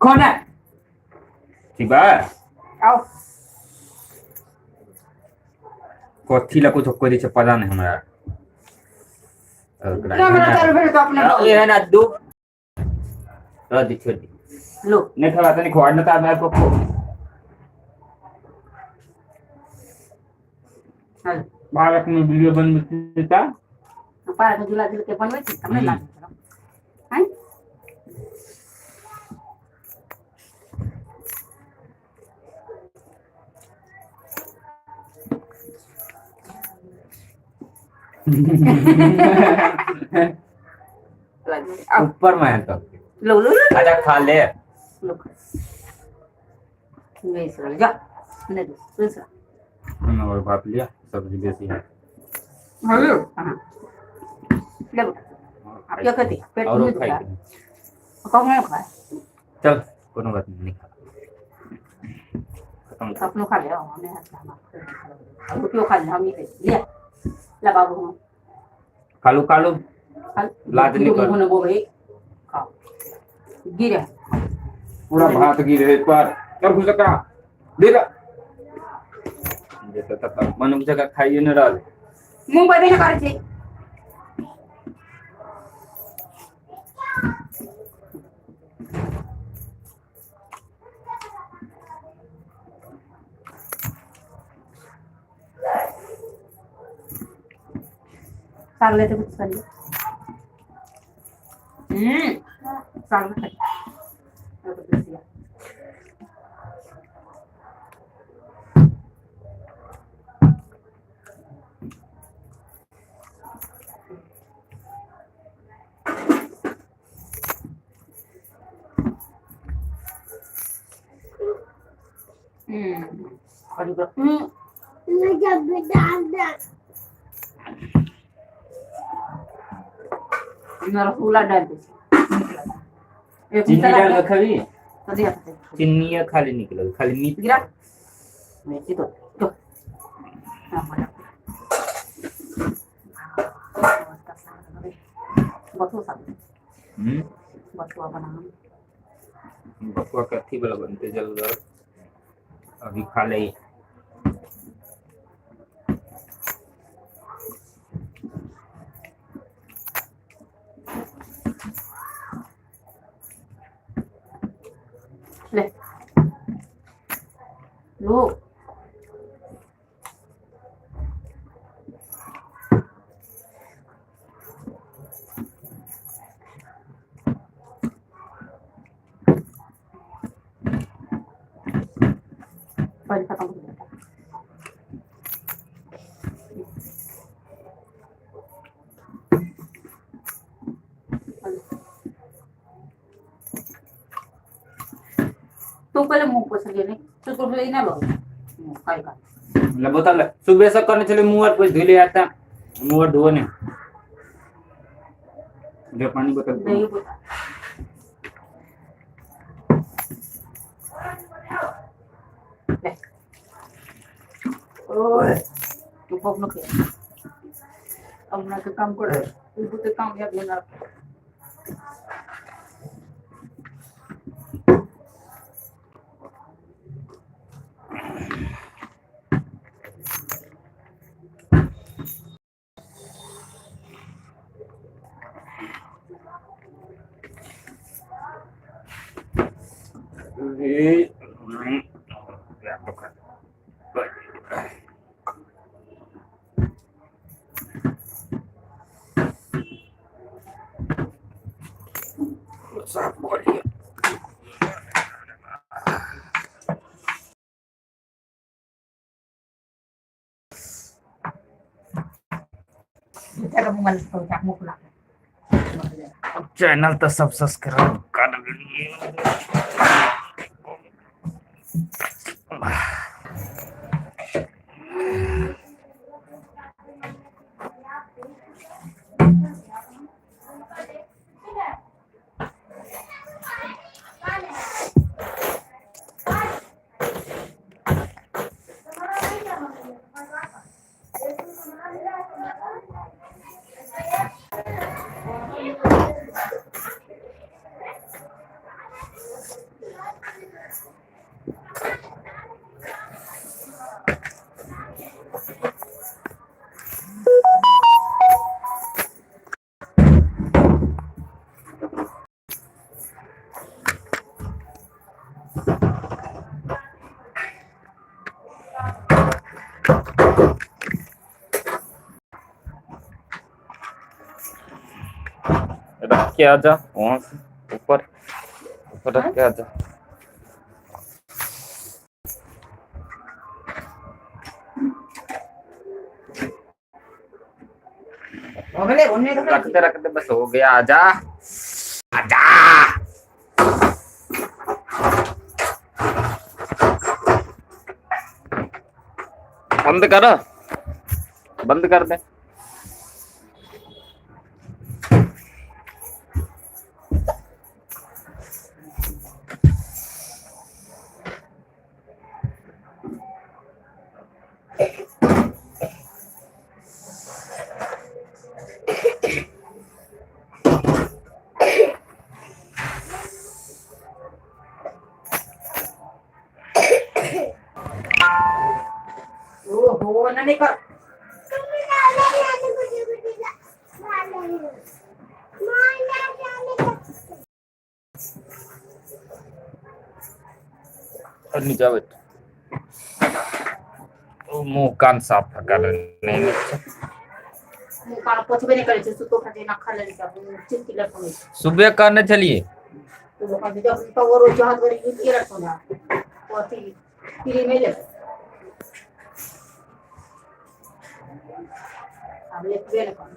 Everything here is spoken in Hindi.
कौन है ठीक है आओ कथी ला कुछ कोई दे पता नहीं हमरा क्या मेरा चालू फिर तो अपने ये है ना दो तो दिखो लो नहीं खा तो नहीं खोड़ना था मैं को बालक में वीडियो बन देता पारा को झूला झूल के बनवे थी हमने ला हैं ऊपर में है तो लो लो आजा खा ले लो नहीं सर जा नहीं दो सर हमने और भाप लिया सब्जी देसी है हेलो हां ले आप क्या करते पेट और में खाई दुखा कौन है खाए चल कोनो बात नहीं खा खत्म अपनो खा ले हमने अब क्यों खा ले हम ये ले ला बाबू कालू कालू लाद निकल होने वो भाई खाओ गिरे पूरा भात गिरे पर कर खुश का दे ला जैसे तब मन जगह खाइए न रहा मुंह पे ना कर छे साग लेते कुछ कर साग में रसगुल्ला डाल दे चीनी डाल के खावी तो दिया चीनी खाली निकल खाली मीठ गिरा मेथी तो बथुआ सब बथुआ बना बथुआ कथी वाला बनते जल्द अभी खा ले ले लो पर खत्म हो गया तो पहले मुंह पोछ लेने तो तो ले ना लो खाई का ले बोतल सुबह से करने चले मुंह और कुछ धुले आता मुंह और धोने जो पानी बोतल नहीं ओए तू पक नो के अब ना काम कर तू तो काम याद लेना साफ बोलिए चैनल तो सब सब्सक्राइब कर लीजिए रख के आजा वहां से ऊपर ऊपर रख के आजा। अगले होने का रखते रखते बस हो गया, आजा आजा। बंद कर, बंद कर दे। ओहो नहीं कर नीचे बैठ, मुंह कान साफ कर नहीं मुंह कान पोछबे नहीं करे छे सुतो खाते ना खा लेली का चिंती लटको सुबह करने चलिए। तो लोग का जब तो वो रोज हाथ करे यूज किया रखो ना पोती पीरी में ले अब ले बेल कर